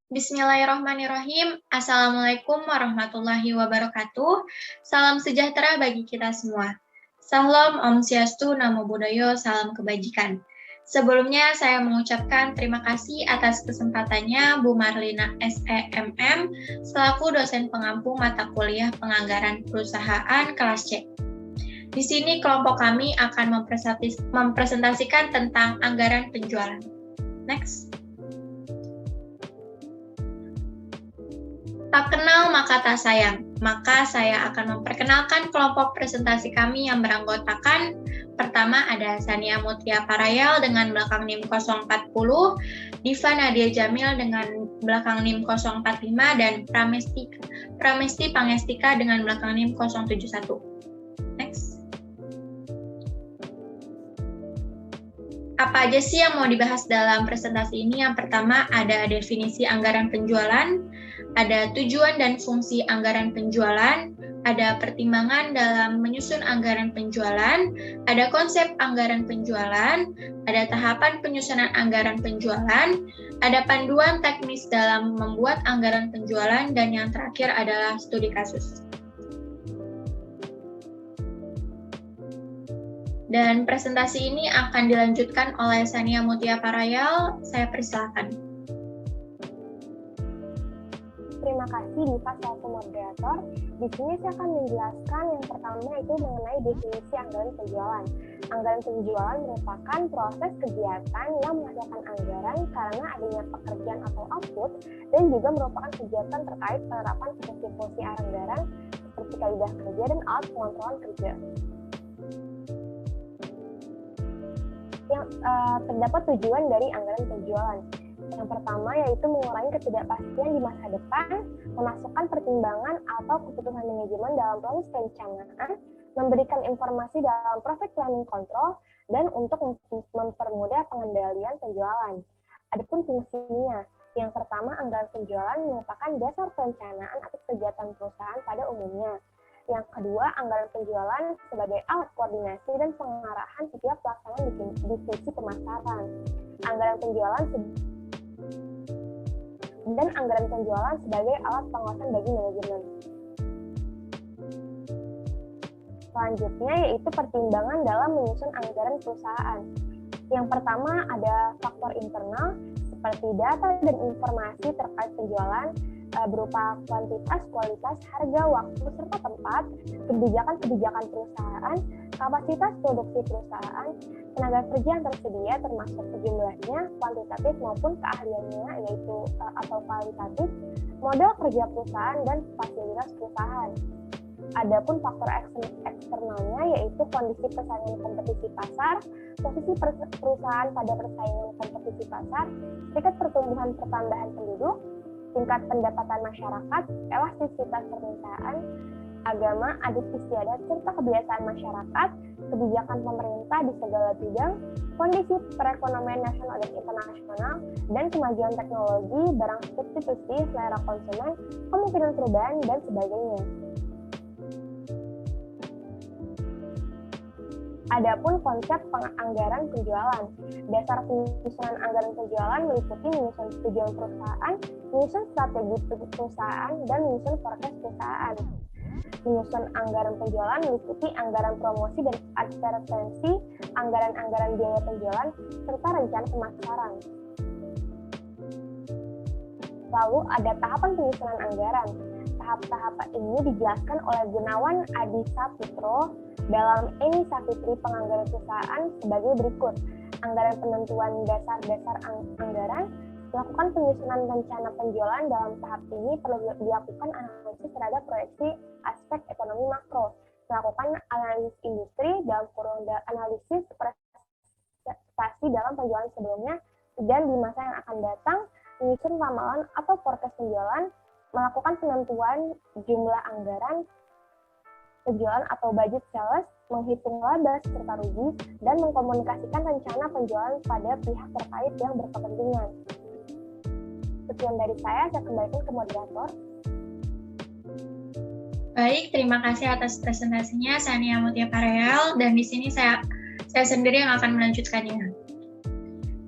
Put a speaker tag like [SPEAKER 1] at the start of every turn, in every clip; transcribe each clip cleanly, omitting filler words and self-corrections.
[SPEAKER 1] Bismillahirrahmanirrahim. Assalamualaikum warahmatullahi wabarakatuh. Salam sejahtera bagi kita semua. Salam Om Swastiastu, Namo Buddhaya, salam kebajikan. Sebelumnya saya mengucapkan terima kasih atas kesempatannya Bu Marlina SEMM selaku dosen pengampu mata kuliah Penganggaran Perusahaan kelas C. Di sini kelompok kami akan mempresentasikan tentang anggaran penjualan. Next. Tak kenal maka tak sayang. Maka saya akan memperkenalkan kelompok presentasi kami yang beranggotakan pertama ada Sania Mutia Parayal dengan belakang NIM 040, Diva Nadia Jamil dengan belakang NIM 045, dan Pramesti Pangestika dengan belakang NIM 071. Next. Apa aja sih yang mau dibahas dalam presentasi ini? Yang pertama ada definisi anggaran penjualan, ada tujuan dan fungsi anggaran penjualan, ada pertimbangan dalam menyusun anggaran penjualan, ada konsep anggaran penjualan, ada tahapan penyusunan anggaran penjualan, ada panduan teknis dalam membuat anggaran penjualan, dan yang terakhir adalah studi kasus. Dan presentasi ini akan dilanjutkan oleh Sania Mutia Parayal. Saya persilakan.
[SPEAKER 2] Terima kasih Diva selaku moderator. Di sini saya akan menjelaskan yang pertama itu mengenai definisi anggaran penjualan. Anggaran penjualan merupakan proses kegiatan yang menghasilkan anggaran karena adanya pekerjaan atau output, dan juga merupakan kegiatan terkait penerapan fungsi-fungsi anggaran seperti kaidah kerja dan alat pengontrolan kerja. Yang terdapat tujuan dari anggaran penjualan. Yang pertama yaitu mengurangi ketidakpastian di masa depan, memasukkan pertimbangan atau keputusan manajemen dalam proses perencanaan, memberikan informasi dalam profit planning control, dan untuk mempermudah pengendalian penjualan. Adapun fungsinya, yang pertama anggaran penjualan merupakan dasar perencanaan atas kegiatan perusahaan pada umumnya. Yang kedua, anggaran penjualan sebagai alat koordinasi dan pengarahan setiap pelaksanaan divisi pemasaran. Anggaran penjualan sebagai alat pengawasan bagi manajemen. Selanjutnya yaitu pertimbangan dalam menyusun anggaran perusahaan. Yang pertama ada faktor internal seperti data dan informasi terkait penjualan berupa kuantitas, kualitas, harga, waktu, serta tempat, kebijakan perusahaan, kapasitas produksi perusahaan, tenaga kerja yang tersedia termasuk jumlahnya, kuantitatif maupun keahliannya yaitu atau kualitatif, modal kerja perusahaan, dan fasilitas perusahaan. Adapun faktor eksternalnya yaitu kondisi persaingan kompetisi pasar, posisi perusahaan pada persaingan kompetisi pasar, tingkat pertumbuhan pertambahan penduduk, tingkat pendapatan masyarakat, elastisitas permintaan, agama, adat istiadat, serta kebiasaan masyarakat, kebijakan pemerintah di segala bidang, kondisi perekonomian nasional dan internasional, dan kemajuan teknologi, barang substitusi, selera konsumen, kemungkinan perubahan, dan sebagainya. Adapun konsep penganggaran penjualan. Dasar penyusunan anggaran penjualan meliputi menyusun tujuan perusahaan, menyusun strategi perusahaan, dan menyusun forecast perusahaan. Menyusun anggaran penjualan meliputi anggaran promosi dan advertensi, anggaran biaya penjualan, serta rencana pemasaran. Lalu ada tahapan penyusunan anggaran. Tahap-tahap ini dijelaskan oleh Gunawan Adi Saputro dalam Eni Savitri Penganggaran Perusahaan sebagai berikut. Anggaran penentuan dasar-dasar anggaran. Melakukan penyusunan rencana penjualan dalam tahap ini perlu dilakukan analisis terhadap proyeksi aspek ekonomi makro. Melakukan analisis industri dalam kurun analisis prestasi dalam penjualan sebelumnya dan di masa yang akan datang, menyusun ramalan atau forecast penjualan, melakukan penentuan jumlah anggaran penjualan atau budget sales, menghitung laba serta rugi, dan mengkomunikasikan rencana penjualan pada pihak terkait yang berkepentingan. Sekian dari saya kembalikan ke moderator.
[SPEAKER 1] Baik, terima kasih atas presentasinya Sania Mutia Parayal, dan di sini saya sendiri yang akan melanjutkannya.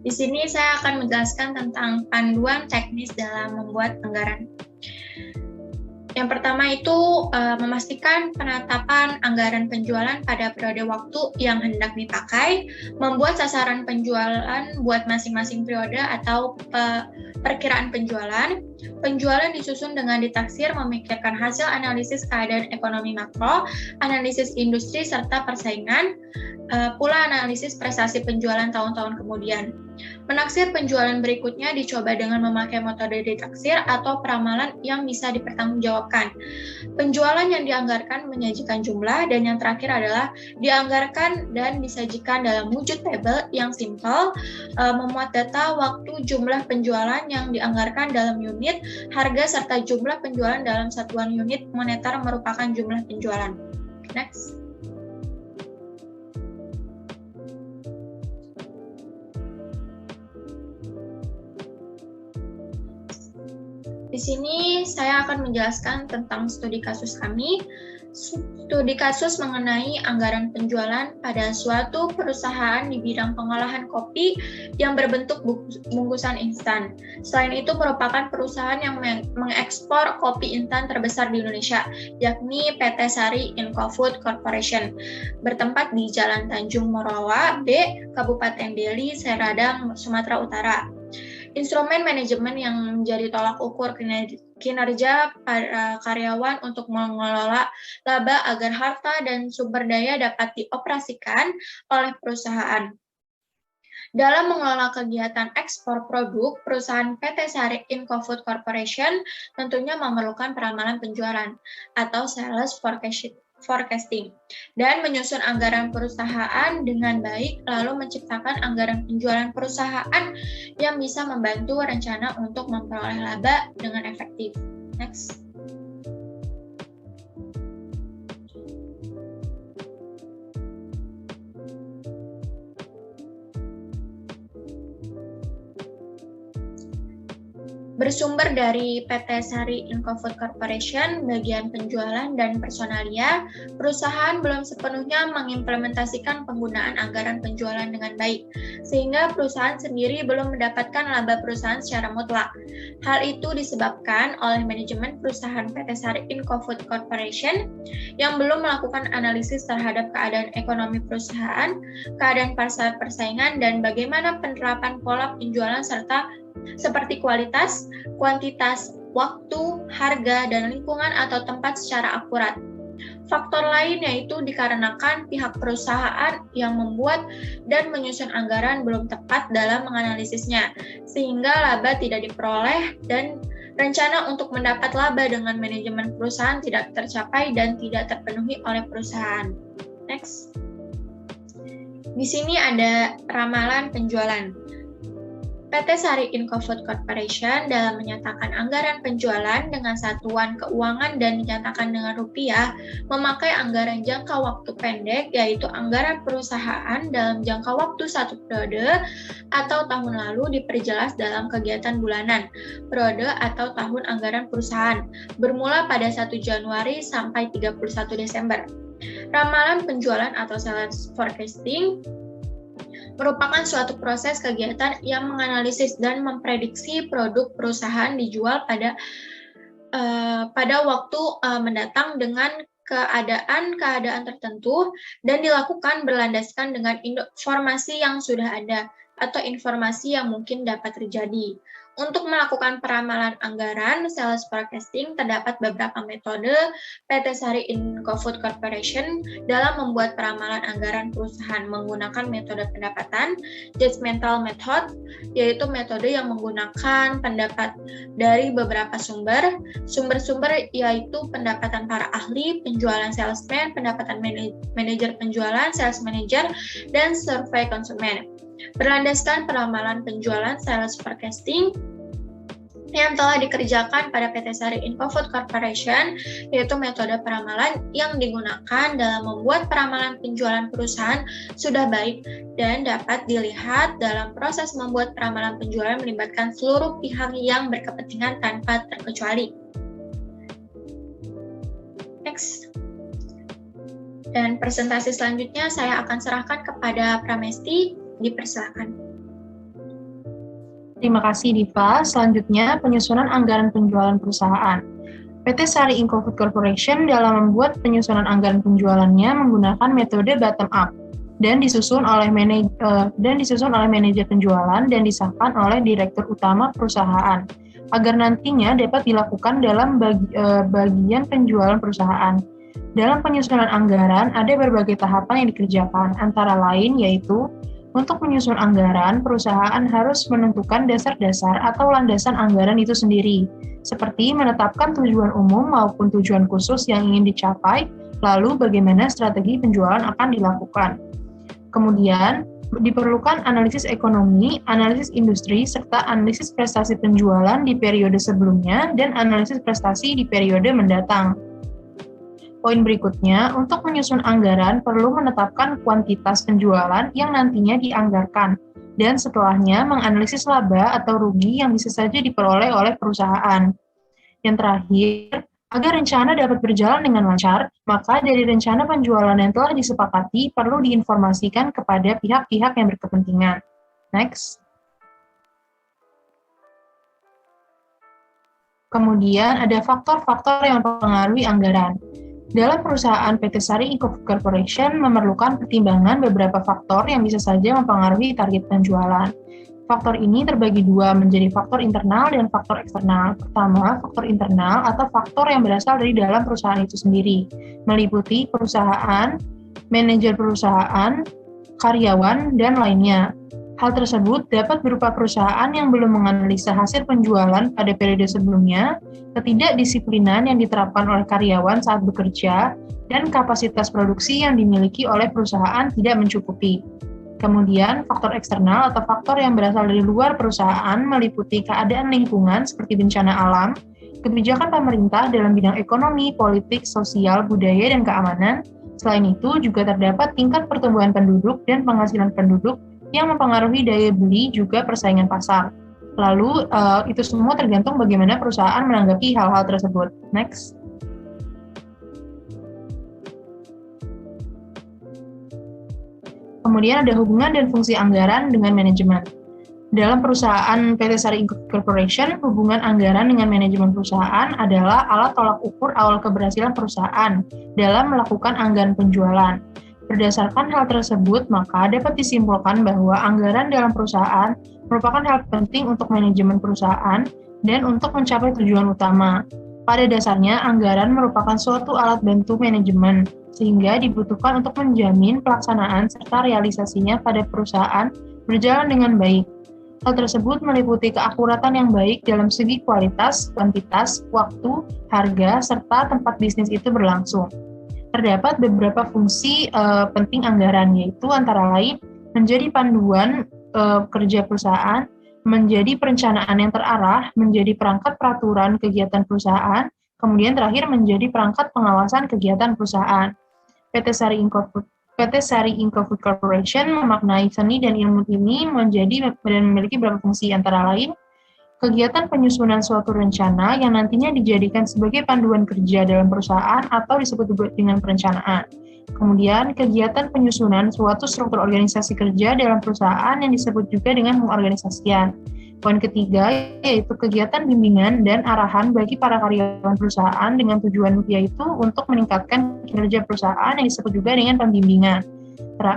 [SPEAKER 1] Di sini saya akan menjelaskan tentang panduan teknis dalam membuat anggaran. Yang pertama itu memastikan penetapan anggaran penjualan pada periode waktu yang hendak dipakai, membuat sasaran penjualan buat masing-masing periode atau perkiraan penjualan. Penjualan disusun dengan ditaksir memikirkan hasil analisis keadaan ekonomi makro, analisis industri serta persaingan, pula analisis prestasi penjualan tahun-tahun kemudian. Menaksir penjualan berikutnya dicoba dengan memakai metode ditaksir atau peramalan yang bisa dipertanggungjawabkan. Penjualan yang dianggarkan menyajikan jumlah, dan yang terakhir adalah dianggarkan dan disajikan dalam wujud tabel yang simpel, memuat data waktu, jumlah penjualan yang dianggarkan dalam unit, harga, serta jumlah penjualan dalam satuan unit moneter merupakan jumlah penjualan. Next. Di sini saya akan menjelaskan tentang studi kasus kami. Studi kasus mengenai anggaran penjualan pada suatu perusahaan di bidang pengolahan kopi yang berbentuk bungkusan instan. Selain itu merupakan perusahaan yang mengekspor kopi instan terbesar di Indonesia, yakni PT Sari Incofood Corporation, bertempat di Jalan Tanjung Morawa B, Kabupaten Deli, Serdang, Sumatera Utara. Instrumen manajemen yang menjadi tolak ukur kinerja para karyawan untuk mengelola laba agar harta dan sumber daya dapat dioperasikan oleh perusahaan. Dalam mengelola kegiatan ekspor produk, perusahaan PT Sari Incofood Corporation tentunya memerlukan peramalan penjualan atau sales forecasting, dan menyusun anggaran perusahaan dengan baik, lalu menciptakan anggaran penjualan perusahaan yang bisa membantu rencana untuk memperoleh laba dengan efektif. Next. Bersumber dari PT Sari Incofood Corporation, bagian penjualan dan personalia, perusahaan belum sepenuhnya mengimplementasikan penggunaan anggaran penjualan dengan baik, sehingga perusahaan sendiri belum mendapatkan laba perusahaan secara mutlak. Hal itu disebabkan oleh manajemen perusahaan PT Sari Incofood Corporation yang belum melakukan analisis terhadap keadaan ekonomi perusahaan, keadaan pasar persaingan, dan bagaimana penerapan pola penjualan serta seperti kualitas, kuantitas, waktu, harga, dan lingkungan atau tempat secara akurat. Faktor lain yaitu dikarenakan pihak perusahaan yang membuat dan menyusun anggaran belum tepat dalam menganalisisnya, sehingga laba tidak diperoleh dan rencana untuk mendapat laba dengan manajemen perusahaan tidak tercapai dan tidak terpenuhi oleh perusahaan. Next. Di sini ada ramalan penjualan. PT Sari Incofood Corporation dalam menyatakan anggaran penjualan dengan satuan keuangan dan dinyatakan dengan rupiah, memakai anggaran jangka waktu pendek, yaitu anggaran perusahaan dalam jangka waktu satu periode atau tahun lalu diperjelas dalam kegiatan bulanan, periode atau tahun anggaran perusahaan, bermula pada 1 Januari sampai 31 Desember. Ramalan penjualan atau sales forecasting merupakan suatu proses kegiatan yang menganalisis dan memprediksi produk perusahaan dijual pada waktu mendatang dengan keadaan tertentu dan dilakukan berlandaskan dengan informasi yang sudah ada atau informasi yang mungkin dapat terjadi. Untuk melakukan peramalan anggaran sales forecasting, terdapat beberapa metode PT Sari Incofood Corporation dalam membuat peramalan anggaran perusahaan menggunakan metode pendapatan, judgmental method, yaitu metode yang menggunakan pendapat dari beberapa sumber. Sumber-sumber yaitu pendapatan para ahli, penjualan salesman, pendapatan manajer penjualan, sales manager, dan survei konsumen. Berlandaskan peramalan penjualan sales forecasting yang telah dikerjakan pada PT Sari Incofood Corporation, yaitu metode peramalan yang digunakan dalam membuat peramalan penjualan perusahaan sudah baik dan dapat dilihat dalam proses membuat peramalan penjualan melibatkan seluruh pihak yang berkepentingan tanpa terkecuali. Next. Dan presentasi selanjutnya saya akan serahkan kepada Pramesti. Dipersilakan.
[SPEAKER 3] Terima kasih Diva. Selanjutnya, penyusunan anggaran penjualan perusahaan. PT Sari Inco Food Corporation dalam membuat penyusunan anggaran penjualannya menggunakan metode bottom up dan disusun oleh manajer penjualan dan disahkan oleh direktur utama perusahaan agar nantinya dapat dilakukan dalam bagian penjualan perusahaan. Dalam penyusunan anggaran ada berbagai tahapan yang dikerjakan, antara lain yaitu untuk menyusun anggaran, perusahaan harus menentukan dasar-dasar atau landasan anggaran itu sendiri, seperti menetapkan tujuan umum maupun tujuan khusus yang ingin dicapai, lalu bagaimana strategi penjualan akan dilakukan. Kemudian, diperlukan analisis ekonomi, analisis industri, serta analisis prestasi penjualan di periode sebelumnya dan analisis prestasi di periode mendatang. Poin berikutnya, untuk menyusun anggaran perlu menetapkan kuantitas penjualan yang nantinya dianggarkan, dan setelahnya menganalisis laba atau rugi yang bisa saja diperoleh oleh perusahaan. Yang terakhir, agar rencana dapat berjalan dengan lancar, maka dari rencana penjualan yang telah disepakati perlu diinformasikan kepada pihak-pihak yang berkepentingan. Next. Kemudian ada faktor-faktor yang mempengaruhi anggaran. Dalam perusahaan PT Sari Inco Food Corporation memerlukan pertimbangan beberapa faktor yang bisa saja mempengaruhi target penjualan. Faktor ini terbagi dua menjadi faktor internal dan faktor eksternal. Pertama, faktor internal atau faktor yang berasal dari dalam perusahaan itu sendiri, meliputi perusahaan, manajer perusahaan, karyawan, dan lainnya. Hal tersebut dapat berupa perusahaan yang belum menganalisa hasil penjualan pada periode sebelumnya, ketidakdisiplinan yang diterapkan oleh karyawan saat bekerja, dan kapasitas produksi yang dimiliki oleh perusahaan tidak mencukupi. Kemudian, faktor eksternal atau faktor yang berasal dari luar perusahaan meliputi keadaan lingkungan seperti bencana alam, kebijakan pemerintah dalam bidang ekonomi, politik, sosial, budaya, dan keamanan. Selain itu, juga terdapat tingkat pertumbuhan penduduk dan penghasilan penduduk yang mempengaruhi daya beli juga persaingan pasar. Lalu, itu semua tergantung bagaimana perusahaan menanggapi hal-hal tersebut. Next. Kemudian ada hubungan dan fungsi anggaran dengan manajemen. Dalam perusahaan PT Sari Inco Corporation, hubungan anggaran dengan manajemen perusahaan adalah alat tolak ukur awal keberhasilan perusahaan dalam melakukan anggaran penjualan. Berdasarkan hal tersebut, maka dapat disimpulkan bahwa anggaran dalam perusahaan merupakan hal penting untuk manajemen perusahaan dan untuk mencapai tujuan utama. Pada dasarnya, anggaran merupakan suatu alat bantu manajemen, sehingga dibutuhkan untuk menjamin pelaksanaan serta realisasinya pada perusahaan berjalan dengan baik. Hal tersebut meliputi keakuratan yang baik dalam segi kualitas, kuantitas, waktu, harga, serta tempat bisnis itu berlangsung. Terdapat beberapa fungsi penting anggaran, yaitu antara lain menjadi panduan kerja perusahaan, menjadi perencanaan yang terarah, menjadi perangkat peraturan kegiatan perusahaan, kemudian terakhir menjadi perangkat pengawasan kegiatan perusahaan. PT Sari Inco Food Corporation memaknai seni dan ilmu ini memiliki beberapa fungsi, antara lain kegiatan penyusunan suatu rencana yang nantinya dijadikan sebagai panduan kerja dalam perusahaan atau disebut dengan perencanaan. Kemudian, kegiatan penyusunan suatu struktur organisasi kerja dalam perusahaan yang disebut juga dengan pengorganisasian. Poin ketiga, yaitu kegiatan bimbingan dan arahan bagi para karyawan perusahaan dengan tujuan yaitu untuk meningkatkan kinerja perusahaan yang disebut juga dengan pembimbingan.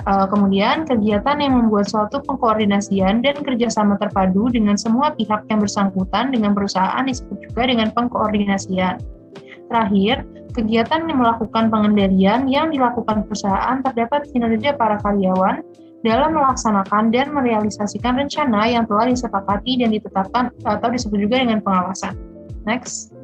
[SPEAKER 3] Kemudian, kegiatan yang membuat suatu pengkoordinasian dan kerjasama terpadu dengan semua pihak yang bersangkutan dengan perusahaan disebut juga dengan pengkoordinasian. Terakhir, kegiatan yang melakukan pengendalian yang dilakukan perusahaan terdapat kinerja para karyawan dalam melaksanakan dan merealisasikan rencana yang telah disepakati dan ditetapkan atau disebut juga dengan pengawasan. Next.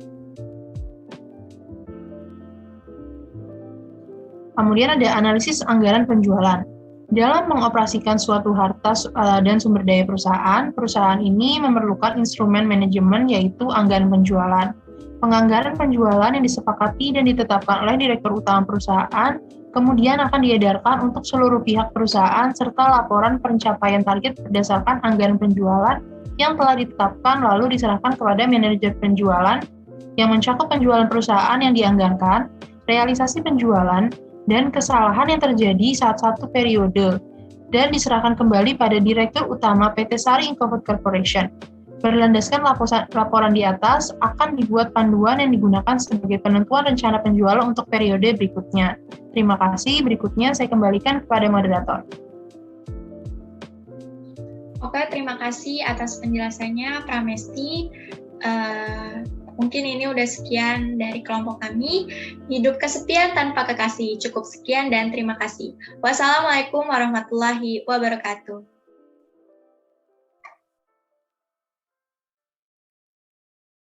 [SPEAKER 3] Kemudian ada analisis anggaran penjualan. Dalam mengoperasikan suatu harta dan sumber daya perusahaan, perusahaan ini memerlukan instrumen manajemen yaitu anggaran penjualan. Penganggaran penjualan yang disepakati dan ditetapkan oleh direktur utama perusahaan kemudian akan diedarkan untuk seluruh pihak perusahaan serta laporan pencapaian target berdasarkan anggaran penjualan yang telah ditetapkan lalu diserahkan kepada manajer penjualan yang mencakup penjualan perusahaan yang dianggarkan, realisasi penjualan, dan kesalahan yang terjadi saat satu periode. dan diserahkan kembali pada Direktur Utama PT Sari Incofood Corporation. Berlandaskan laporan di atas, akan dibuat panduan yang digunakan sebagai penentuan rencana penjualan untuk periode berikutnya. Terima kasih. Berikutnya saya kembalikan kepada moderator.
[SPEAKER 1] Oke, terima kasih atas penjelasannya, Pramesti. Mungkin ini udah sekian dari kelompok kami. Hidup kesepian tanpa kekasih. Cukup sekian dan terima kasih. Wassalamualaikum warahmatullahi wabarakatuh.